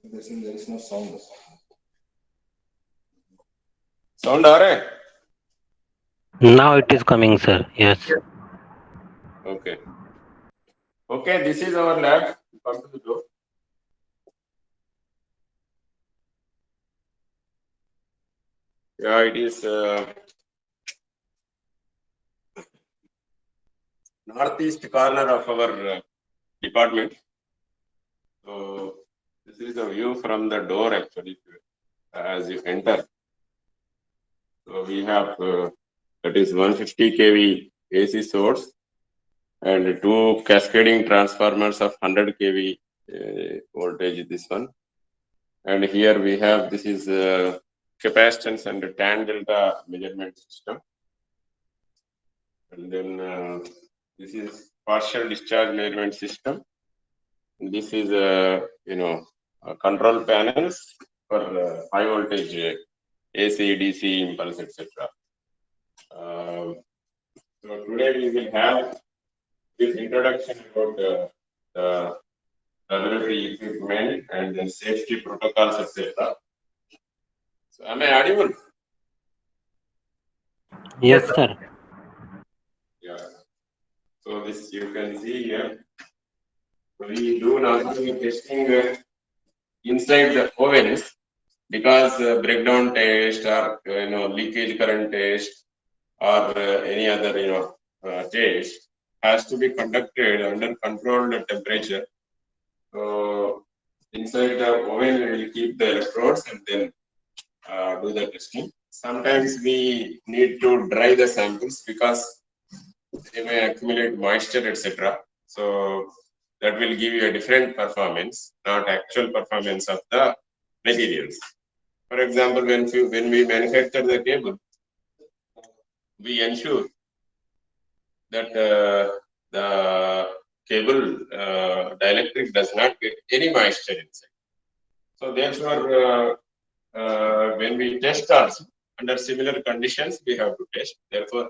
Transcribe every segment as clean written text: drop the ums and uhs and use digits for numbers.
There is no sound. Sound आ रहा है? Now it is coming, sir. Yes. Okay. Okay, this is our lab. Come to the door. Yeah, it is northeast corner of our department. So this is the view from the door actually as you enter. So we have that is 150 kV AC source and two cascading transformers of 100 kV voltage. This one, and here we have this is capacitance and tan delta measurement system, and then this is partial discharge measurement system. This is control panels for high voltage AC, DC impulse, etc. So today we will have this introduction about the laboratory equipment and the safety protocols, etc. So am I audible? Yes, sir. Yeah. So this you can see here. We do normally testing inside the ovens because breakdown test or leakage current test or any other test has to be conducted under controlled temperature. So inside the oven we will keep the electrodes and then do the testing. Sometimes we need to dry the samples because they may accumulate moisture, etc. So that will give you a different performance, not actual performance of the materials. For example, when we manufacture the cable, we ensure that the cable dielectric does not get any moisture inside. So therefore, when we test also under similar conditions, we have to test. Therefore,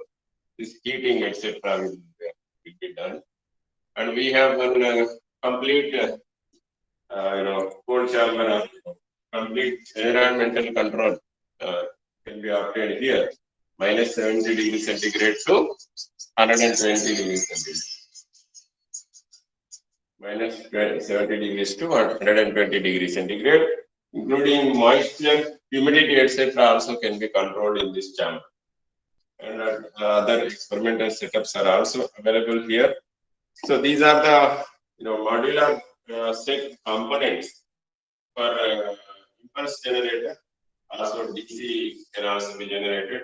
this heating, etc., will be done. And we have one complete, cold chamber, complete environmental control can be obtained here, minus 70 degrees centigrade to 120 degrees centigrade. Minus 70 degrees to 120 degrees centigrade, including moisture, humidity, etc., also can be controlled in this chamber. And other experimental setups are also available here. So these are the modular set components for impulse generator. Also DC can also be generated.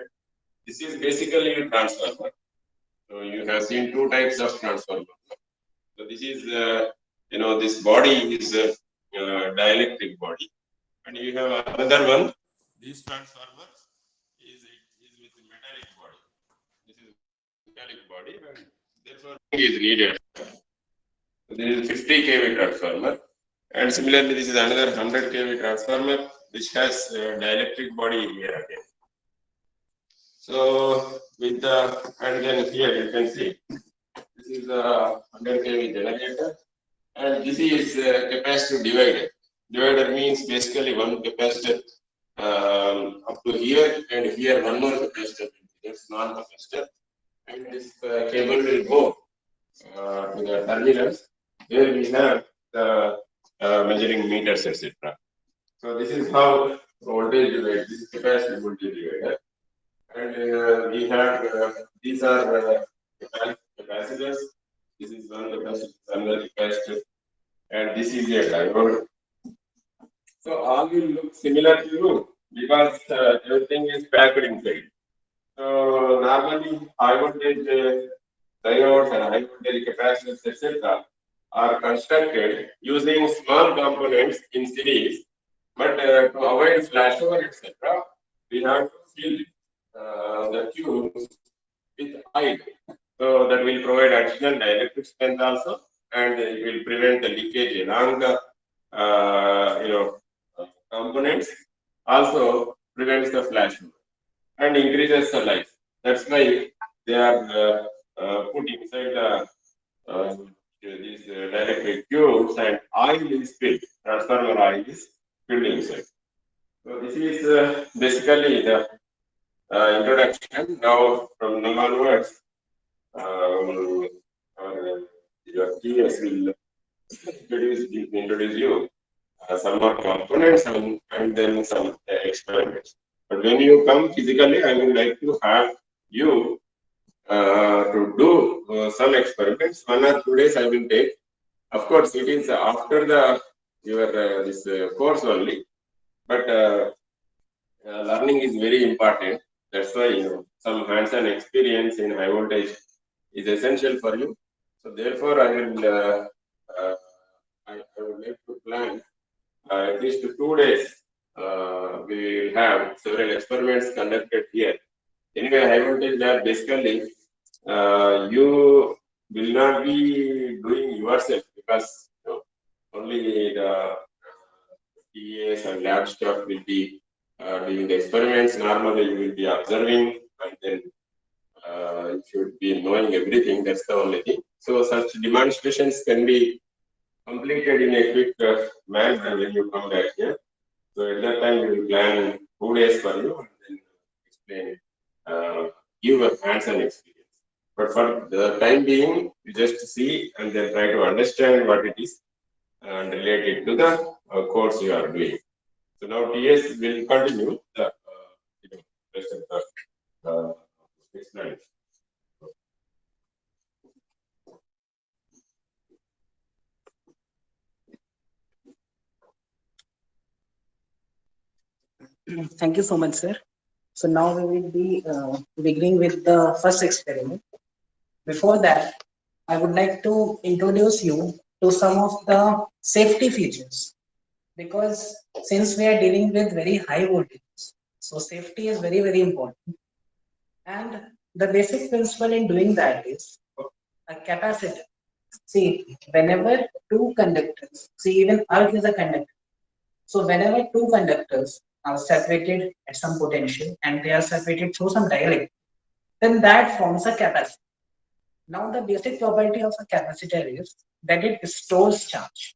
This is basically a transformer. So you have seen two types of transformer. So this is this body is a dielectric body, and you have another one. This transformer is with metallic body. This is metallic body, and therefore is needed. So this is 50 kV transformer, and similarly this is another 100 kV transformer which has dielectric body here again. So with the and then here you can see this is a 100 kV generator, and this is capacitor divider. Divider means basically one capacitor up to here, and here one more capacitor. That's non-capacitor, and this cable will go to the terminals. Here we have the measuring meters, etc. So this is how voltage divider. This is capacitor voltage divider, and we have these are capacitors. This is one capacitor, another capacitor, and this is a diode. So all will look similar to you because everything is packed inside. So normally high voltage diodes and high voltage capacitors, etc., are constructed using small components in series. But to avoid flashover, etc., we have to fill the tubes with oil. So that will provide additional dielectric strength also, and it will prevent the leakage along the components. Also prevents the flashover and increases the life. That's why they are put inside these dielectric tubes, and oil is filled. Transformer oil is fielding side. So this is basically the introduction. Now from now onwards, your TS will introduce you some more components and then some experiments. But when you come physically, I would like to have you to do some experiments. 1 or 2 days I will take. Of course, it is after the your this course only, but learning is very important. That's why some hands-on experience in high voltage is essential for you. So therefore, I will I would like to plan at least 2 days. We will have several experiments conducted here. Anyway, high voltage lab basically you will not be doing yourself because only the TAs and lab staff will be doing the experiments. Normally, you will be observing and then you should be knowing everything. That's the only thing. So such demonstrations can be completed in a quick manner when you come back here. So at that time, we will plan 2 days for you and then explain, give a hands-on experience. But for the time being, you just see and then try to understand what it is and relate it to the course you are doing. So now TS will continue the rest of the slides. Thank you so much, sir. So now we will be beginning with the first experiment. Before that, I would like to introduce you to some of the safety features because since we are dealing with very high voltages, so safety is very, very important. And the basic principle in doing that is a capacitor. See, whenever two conductors, see, even earth is a conductor. So whenever two conductors are separated at some potential and they are separated through some dielectric, then that forms a capacitor. Now the basic property of a capacitor is that it stores charge,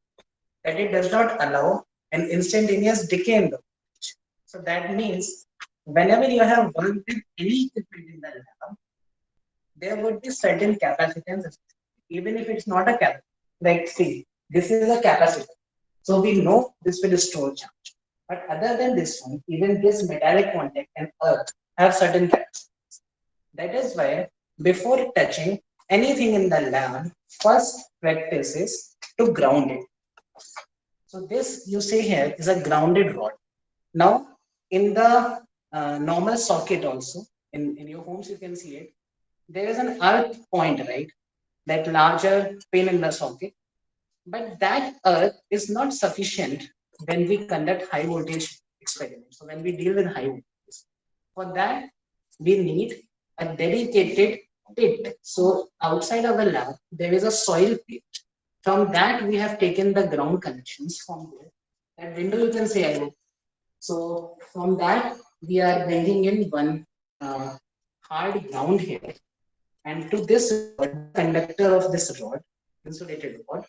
that it does not allow an instantaneous decay in the voltage. So that means whenever you have worked with any equipment in the lab, there would be certain capacitance, even if it's not a capacitor. Like see, this is a capacitor. So we know this will store charge. But other than this one, even this metallic contact and earth have certain characteristics. That is why before touching anything in the lab, first practice is to ground it. So this you see here is a grounded rod. Now in the normal socket also, in your homes you can see it, there is an earth point, right? That larger pin in the socket. But that earth is not sufficient when we conduct high voltage experiments. So when we deal with high voltage, for that we need a dedicated pit. So outside our lab, there is a soil pit. From that we have taken the ground connections from there. That window you can see I hope. So from that we are bringing in one hard ground here, and to this rod, conductor of this rod, insulated rod.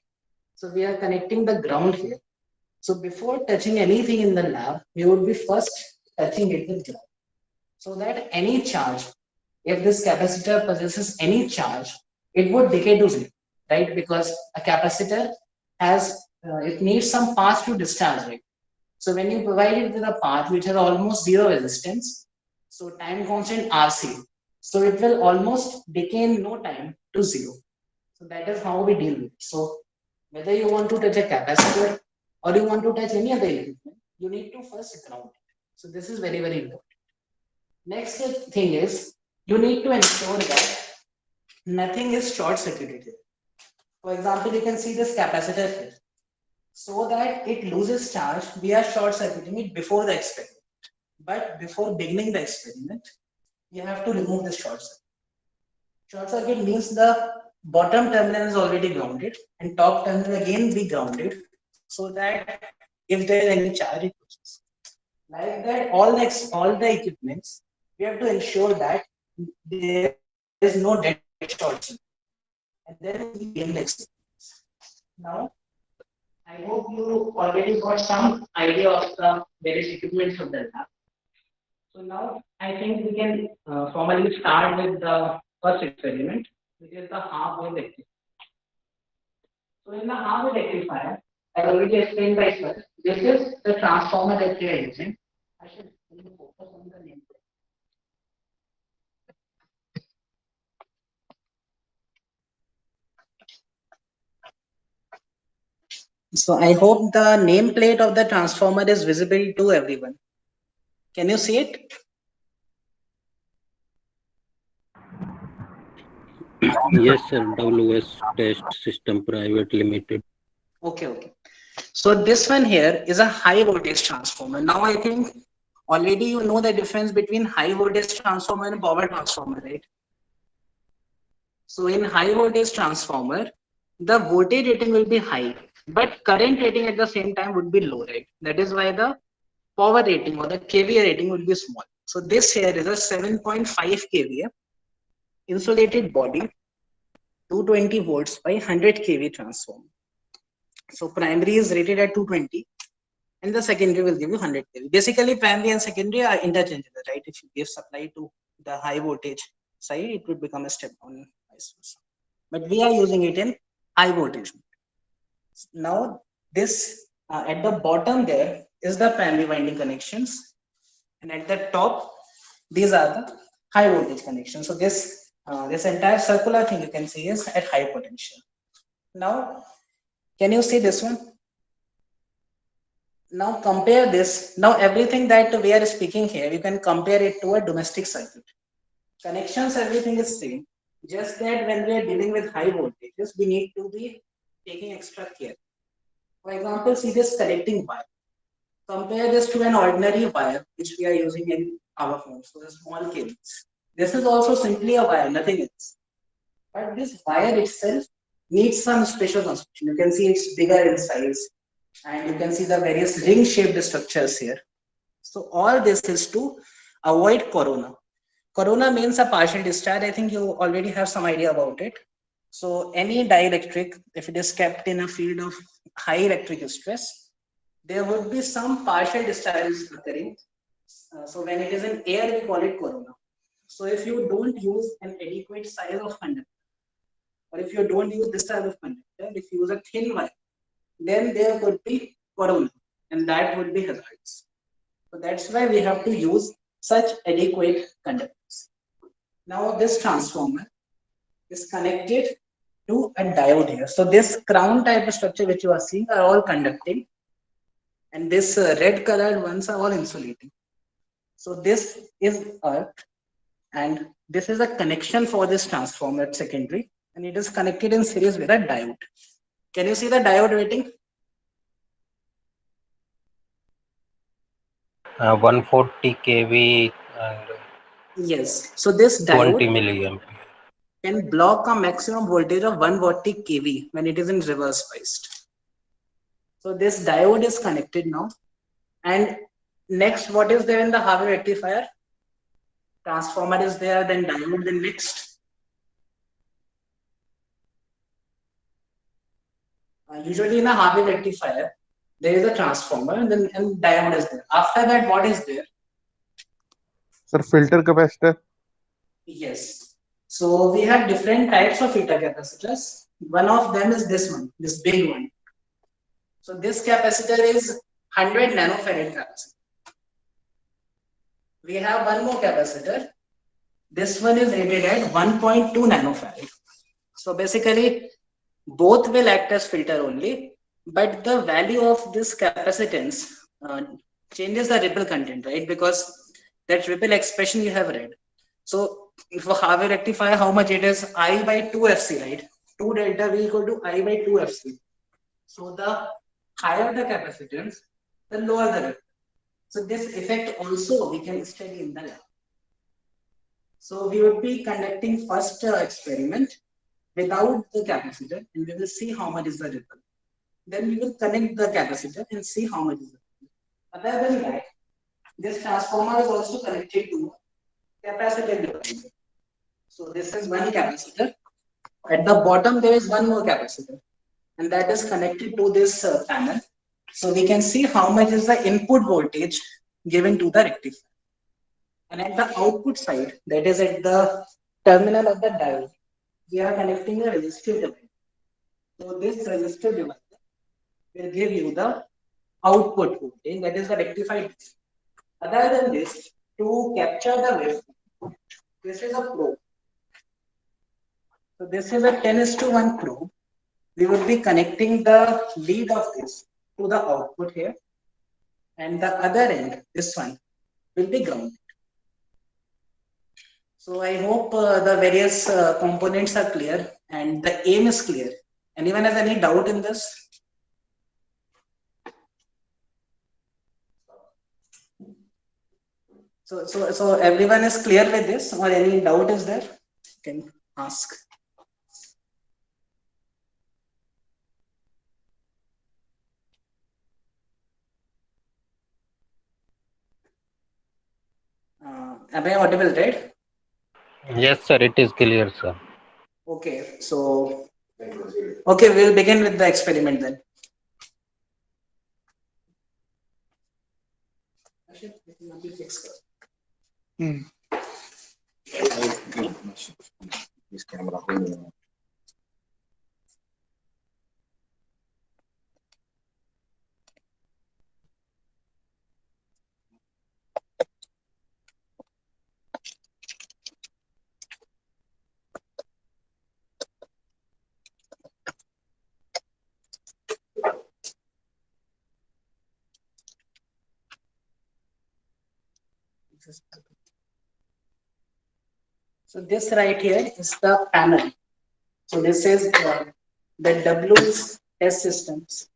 So we are connecting the ground here. So before touching anything in the lab, we would be first touching it with ground. So that any charge, if this capacitor possesses any charge, it would decay to zero, right? Because a capacitor has, it needs some path to discharge, right? So when you provide it with a path which has almost zero resistance, so time constant RC, so it will almost decay in no time to zero. So that is how we deal with it. So whether you want to touch a capacitor or you want to touch any other equipment, you need to first ground it. So this is very, very important. Next thing is you need to ensure that nothing is short circuited. For example, you can see this capacitor here. So that it loses charge, we are short circuiting it before the experiment. But before beginning the experiment, you have to remove the short circuit. Short circuit means the bottom terminal is already grounded and top terminal again be grounded so that if there is any charge it loses. Like that, all the equipments, we have to ensure that there is no dead short circuit. And then we begin the experiment. Now, I I hope you already got some idea of the various equipments of the lab. So now I think we can formally start with the first experiment, which is the half wave rectifier. So in the half wave rectifier, I already explained by sir, this is the transformer that we are using. I should focus on the name. So I hope the nameplate of the transformer is visible to everyone. Can you see it? Yes, sir. WS Test System Private Limited. Okay. So this one here is a high voltage transformer. Now I think already you know the difference between high voltage transformer and power transformer, right? So in high voltage transformer, the voltage rating will be high, but current rating at the same time would be low, right? That is why the power rating or the kVA rating would be small. So this here is a 7.5 kVA insulated body, 220 volts by 100 kV transformer. So primary is rated at 220 and the secondary will give you 100 kV. Basically primary and secondary are interchangeable, right? If you give supply to the high voltage side, it would become a step down vice versa. But we are using it in high voltage. Now this at the bottom there is the primary winding connections, and at the top these are the high voltage connections. So this entire circular thing you can see is at high potential. Now can you see this one? Now compare this. Now everything that we are speaking here, you can compare it to a domestic circuit. Connections, everything is same. Just that when we are dealing with high voltages, we need to be taking extra care. For example, see this connecting wire. Compare this to an ordinary wire which we are using in our phones, so the small cables. This is also simply a wire, nothing else. But this wire itself needs some special construction. You can see it's bigger in size, and you can see the various ring-shaped structures here. So all this is to avoid corona. Corona means a partial discharge. I think you already have some idea about it. So any dielectric, if it is kept in a field of high electric stress, there would be some partial discharge occurring. So when it is in air, we call it corona. So if you don't use an adequate size of conductor, or if you don't use this type of conductor, if you use a thin wire, then there could be corona, and that would be hazardous. So that's why we have to use such adequate conductors. Now this transformer is connected to a diode here. So this crown type of structure which you are seeing are all conducting, and this red colored ones are all insulating. So this is earth, and this is a connection for this transformer at secondary, and it is connected in series with a diode. Can you see the diode rating? 140 kV and Yes. So this 20 diode milliamp. can block a maximum voltage of 140 kV when it is in reverse biased. So this diode is connected now. And next, what is there in the Harvey rectifier? Transformer is there, then diode, then next. Usually in a Harvey rectifier, there is a transformer and then diode is there. After that, what is there? Sir, filter capacitor. Yes. So we have different types of filter capacitors. One of them is this one, this big one. So this capacitor is 100 nanofarad capacitor. We have one more capacitor. This one is rated at 1.2 nanofarad. So basically, both will act as filter only, but the value of this capacitance changes the ripple content, right? Because that ripple expression you have read. So for Harvey rectifier, how much it is? I by 2 FC, right? 2 delta V equal to I by 2 FC. So the higher the capacitance, the lower the ripple. So this effect also we can study in the lab. So we would be conducting first experiment without the capacitor, and we will see how much is the ripple. Then we will connect the capacitor and see how much is the ripple. Other than that, this transformer is also connected to capacitor divider. So this is one capacitor. At the bottom there is one more capacitor. and that is connected to this panel. So we can see how much is the input voltage given to the rectifier. And at the output side, that is at the terminal of the diode, we are connecting a resistive divider. So this resistive divider will give you the output voltage, that is the rectified. Other than this, to capture the wave, this is a probe. So this is a 10:1 probe. We will be connecting the lead of this to the output here, and the other end, this one, will be grounded. So I hope the various components are clear and the aim is clear. Anyone has any doubt in this? So everyone is clear with this, or any doubt is there? You can ask. Am I audible, right? Yes, sir. It is clear, sir. Okay, so okay, we'll begin with the experiment then. This camera. So this right here is the panel. So this is the W's test systems.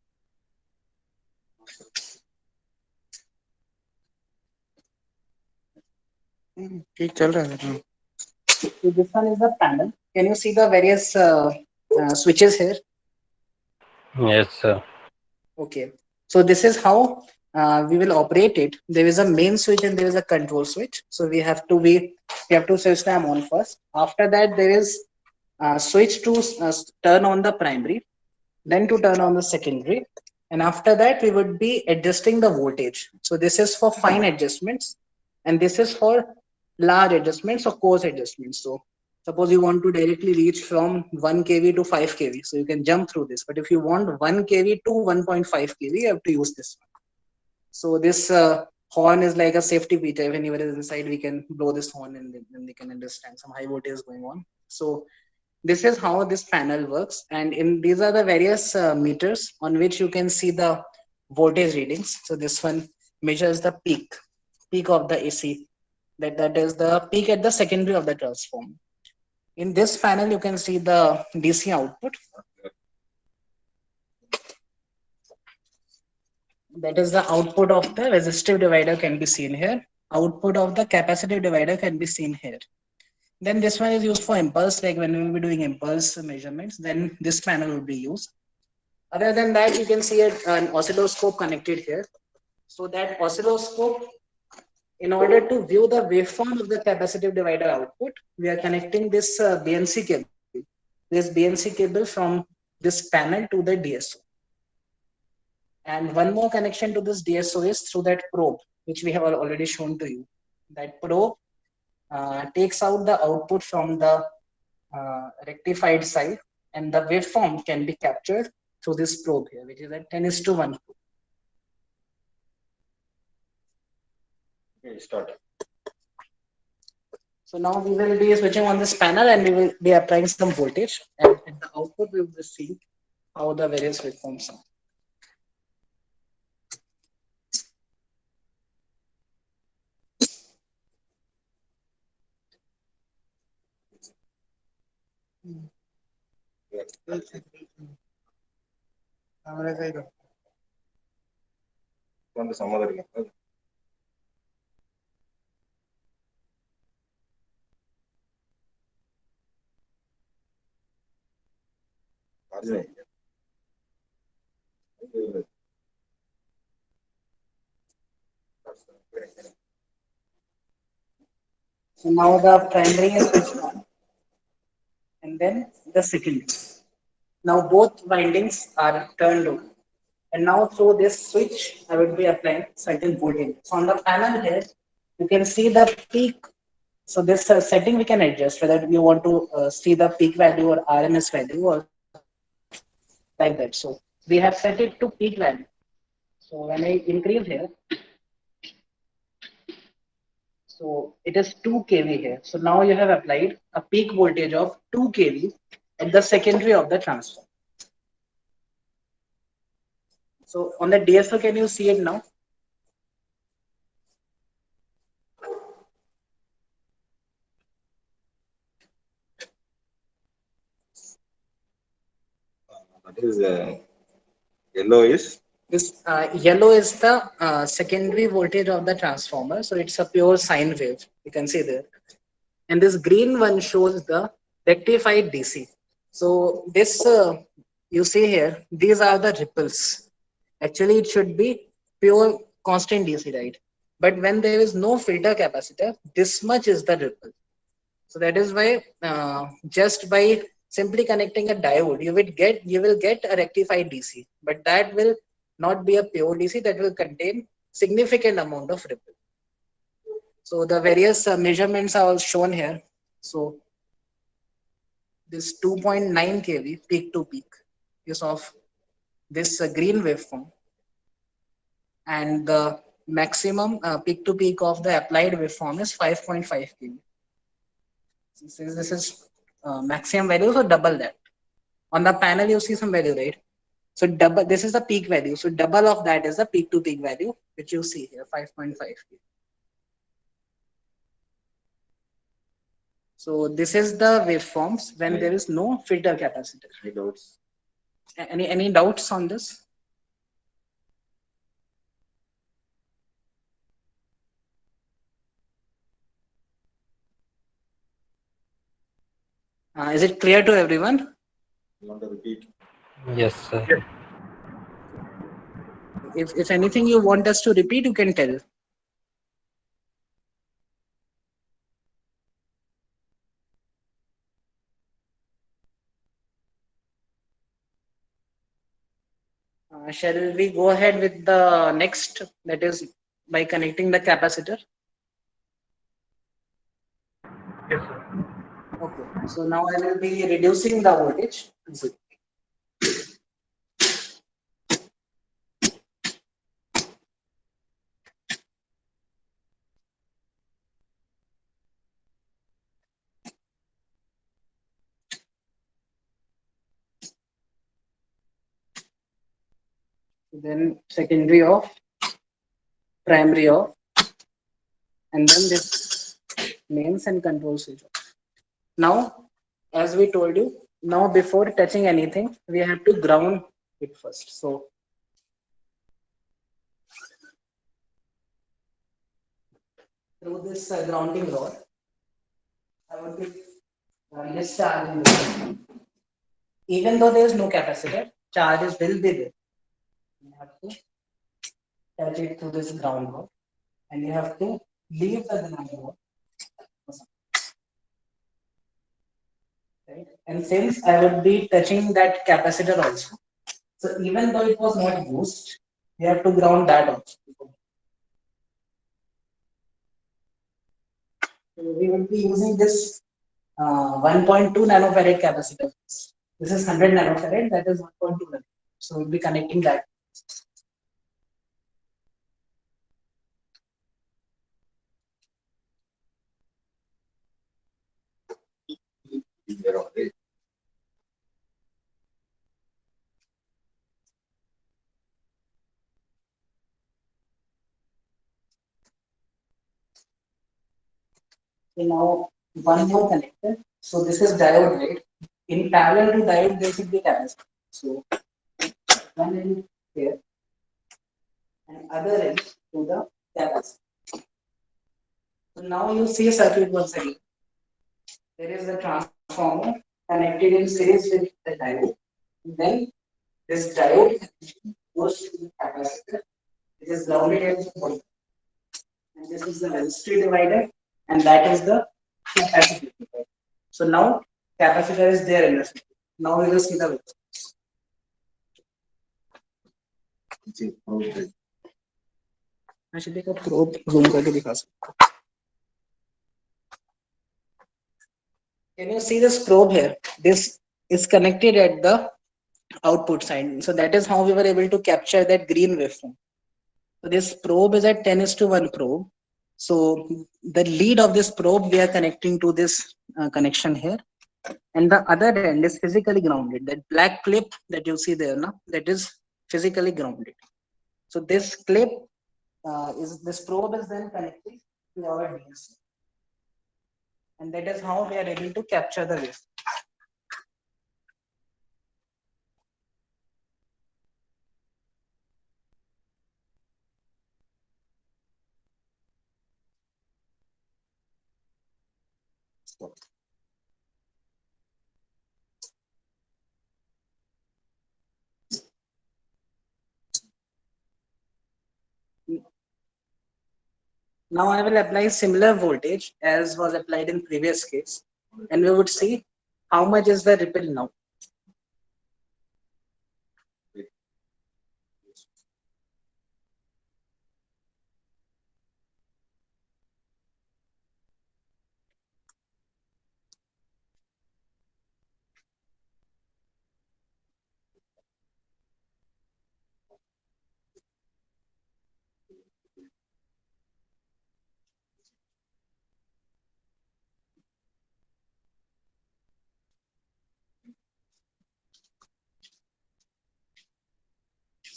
ठीक चल रहा है. So this one is the panel. Can you see the various switches here? Yes, sir. Okay. So this is how we will operate it. There is a main switch and there is a control switch. So we have to switch them on first. After that, there is switch to turn on the primary, then to turn on the secondary. And after that, we would be adjusting the voltage. So this is for fine adjustments, and this is for large adjustments or coarse adjustments. So suppose you want to directly reach from 1 kV to 5 kV, so you can jump through this. But if you want 1 kV to 1.5 kV, you have to use this one. So this horn is like a safety feature. If anyone is inside, we can blow this horn and then they can understand some high voltage is going on. So this is how this panel works, and in these are the various meters on which you can see the voltage readings. So this one measures the peak of the AC, that is the peak at the secondary of the transformer. In this panel you can see the DC output, that is the output of the resistive divider can be seen here, output of the capacitive divider can be seen here. Then this one is used for impulse, like when we will be doing impulse measurements, then this panel will be used. Other than that, you can see an oscilloscope connected here. So that oscilloscope, in order to view the waveform of the capacitive divider output, we are connecting this BNC cable. This BNC cable from this panel to the DSO. And one more connection to this DSO is through that probe, which we have already shown to you. That probe takes out the output from the rectified side, and the waveform can be captured through this probe here, which is a 10:1 probe. Okay, start. So now we will be switching on this panel and we will be applying some voltage, and at the output we will see how the various waveforms are. ಒಂದು ಸಮಾಧಾನ. So now the primary is switched on, and then the secondary. Now both windings are turned on. And now through this switch, I will be applying certain voltage. So on the panel here, you can see the peak. So this setting we can adjust whether you want to see the peak value or RMS value or like that. So we have set it to peak value. So when I increase here, so it is 2 kV here. So now you have applied a peak voltage of 2 kV at the secondary of the transformer. So on the DSO, can you see it now? That is yellow is This yellow is the secondary voltage of the transformer. So it's a pure sine wave. You can see there. And this green one shows the rectified DC. So this you see here, these are the ripples. Actually, it should be pure constant DC, right? But when there is no filter capacitor, this much is the ripple. So that is why just by simply connecting a diode, you will get a rectified DC, but that will not be a pure DC. That will contain significant amount of ripple. So the various measurements are all shown here. So this 2.9 kV peak to peak is of this green waveform, and the maximum peak to peak of the applied waveform is 5.5 kV. Since this is maximum value, so double that. On the panel, you see some value, right? So double, this is the peak value. So double of that is the peak to peak value, which you see here, 5.5 kV. So this is the waveforms when there is no filter capacitor. any doubts? Any doubts on this? Is it clear to everyone? You want to repeat? Yes, sir. If anything you want us to repeat, you can tell. Shall we go ahead with the next, that is by connecting the capacitor? Yes, sir. Okay, so now I will be reducing the voltage. Then secondary off, primary off, and then this mains and control switch off. Now, as we told you, now before touching anything, we have to ground it first. So through this grounding rod, I would be discharging this. Even though there is no capacitor, charges will be there. You have to touch it through this ground rod, and you have to leave the ground rod. Right? And since I would be touching that capacitor also, so even though it was not used, we have to ground that also. So we will be using this 1.2 nanofarad capacitor. This is 100 nanofarad, that is 1.2 nanofarad. So we'll be connecting that. There only. So now one more connector. So this is diode, right? In parallel to diode, there should be capacitor. So one end here and other end to the capacitor. So now you see a circuit once again. There is a transformer connected in series with the diode. Then this diode goes to the capacitor. It is grounded at the bottom. And this is the resistor divider, and that is the capacitor divider. So now capacitor is there in the circuit. Now we will see the waveforms. Ji, okay. Actually, का probe zoom करके दिखा सकता हूँ. Can you see this probe here? This is connected at the output side. So that is how we were able to capture that green waveform. So this probe is at 10:1 probe. So the lead of this probe we are connecting to this connection here, and the other end is physically grounded. That black clip that you see there, now that is physically grounded. So this clip this probe is then connected to our DSC, and that is how we are able to capture the wave. Stop. Now I will apply similar voltage as was applied in previous case, and we would see how much is the ripple now.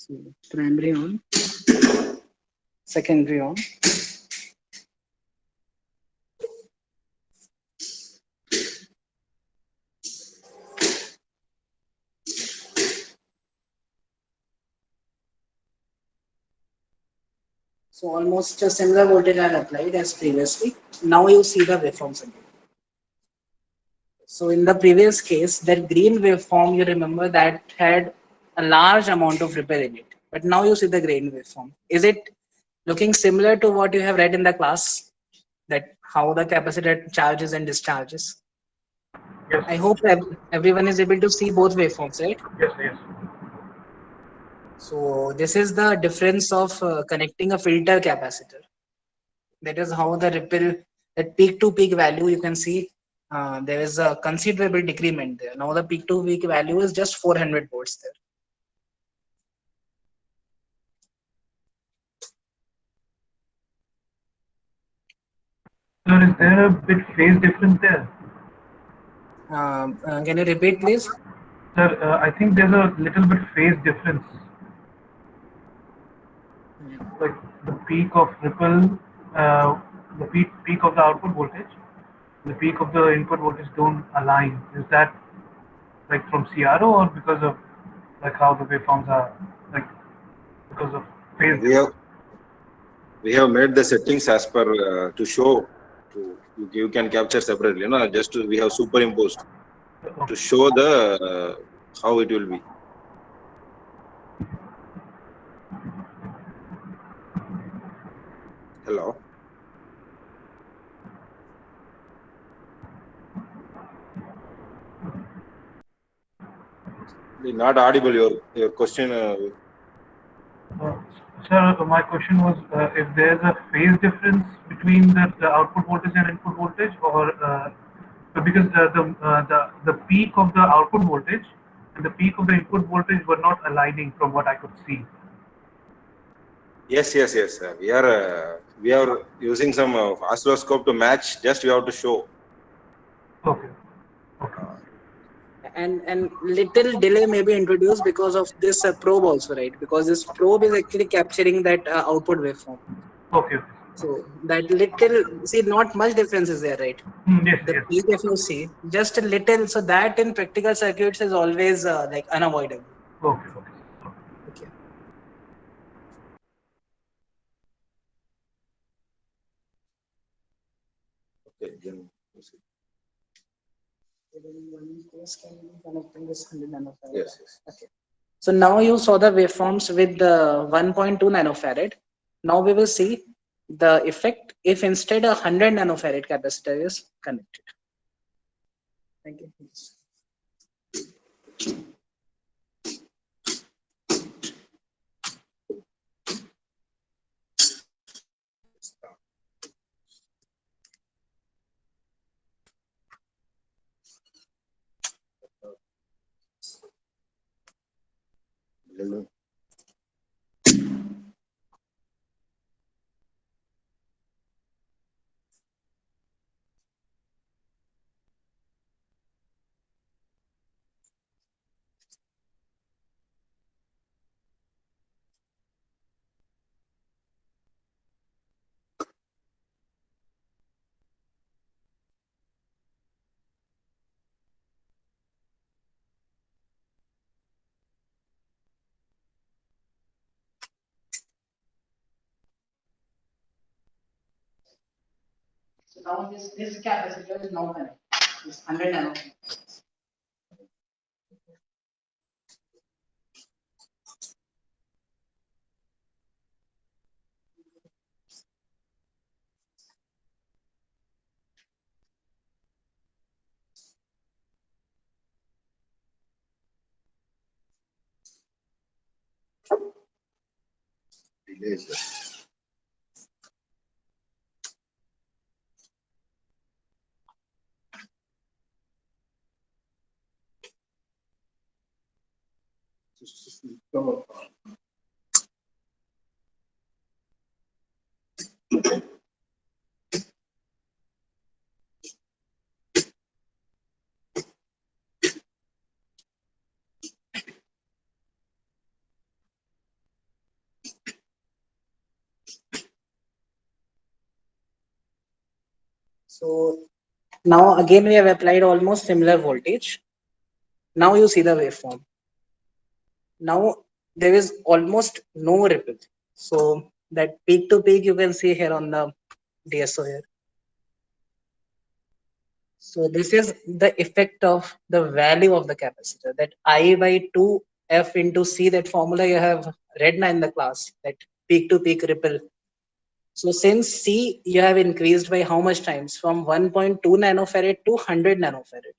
So primary on, secondary on. So almost a similar voltage I applied as previously. Now you see the waveforms again. So in the previous case, that green waveform, you remember that had a large amount of ripple in it. But now you see the green waveform. Is it looking similar to what you have read in the class? That how the capacitor charges and discharges? Yes. I hope everyone is able to see both waveforms, right? Yes. Yes. So this is the difference of connecting a filter capacitor. That is how the ripple, that peak to peak value, you can see there is a considerable decrement there. Now the peak to peak value is just 400 volts there. Sir, is there a bit phase difference there? Can you repeat, please? Sir, I think there's a little bit phase difference. Like the peak of ripple, the peak of the output voltage, the peak of the input voltage don't align. Is that like from CRO or because of like how the waveforms are, like because of phase We have we have made the settings as per to show you can capture separately. Just we have superimposed to show the how it will be. Hello. Not audible. Your question. Uh, Sir, my question was if there's a phase difference between the output voltage and input voltage, or because the peak of the output voltage and the peak of the input voltage were not aligning from what I could see. Yes. We are using some oscilloscope to match. Just we have to show. Okay. Okay. And little delay may be introduced because of this probe also, right? Because this probe is actually capturing that output waveform. Okay. So that little, see, not much difference is there, right? Yes. The Yes. peak, if you see, just a little. So that in practical circuits is always like unavoidable. Okay. Okay. Okay. Okay. Then, yes. Okay. So now you saw the waveforms with the 1.2 nanofarad. Now we will see the effect if instead a 100 nanofarad capacitor is connected. Thank you. So now this capacitor is now connected. It's 100 nanofarad. Delay is there. So now again we have applied almost similar voltage. Now you see the waveform. Now there is almost no ripple. So that peak to peak you can see here on the DSO here. So this is the effect of the value of the capacitor, that I by 2 F into C, that formula you have read now in the class, that peak to peak ripple. So since C you have increased by how much times, from 1.2 nanofarad to 100 nanofarad.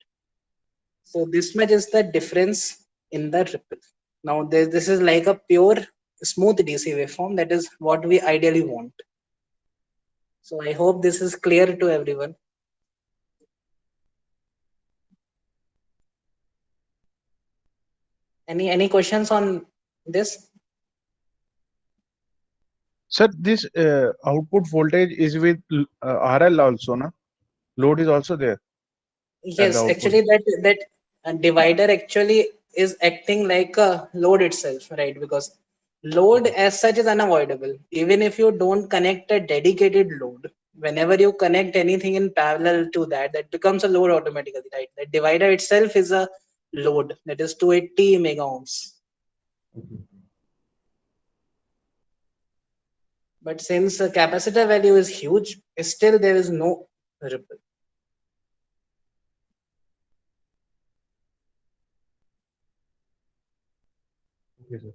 So this much is the difference in the ripple. Now this is like a pure smooth DC waveform. That is what we ideally want. So I hope this is clear to everyone. Any questions on this? Sir, this output voltage is with RL also, na? Load is also there. at the Yes, output. actually that divider actually is acting like a load itself, right? Because load as such is unavoidable. Even if you don't connect a dedicated load, whenever you connect anything in parallel to that, that becomes a load automatically, right? The divider itself is a load, that is 280 mega ohms. But since the capacitor value is huge, still there is no ripple. Okay, sir.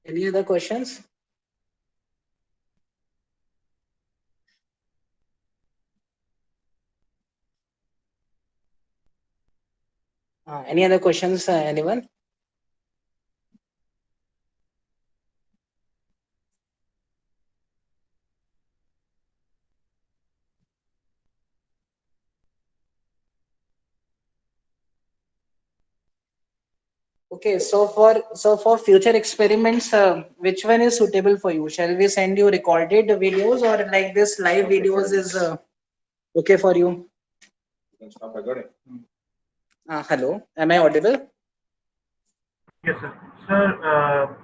Any other questions? Any other questions, anyone? Okay, so for future experiments, which one is suitable for you? Shall we send you recorded videos, or like this live videos is okay for you? Stop recording. Hello, am I audible? Yes, sir. Sir,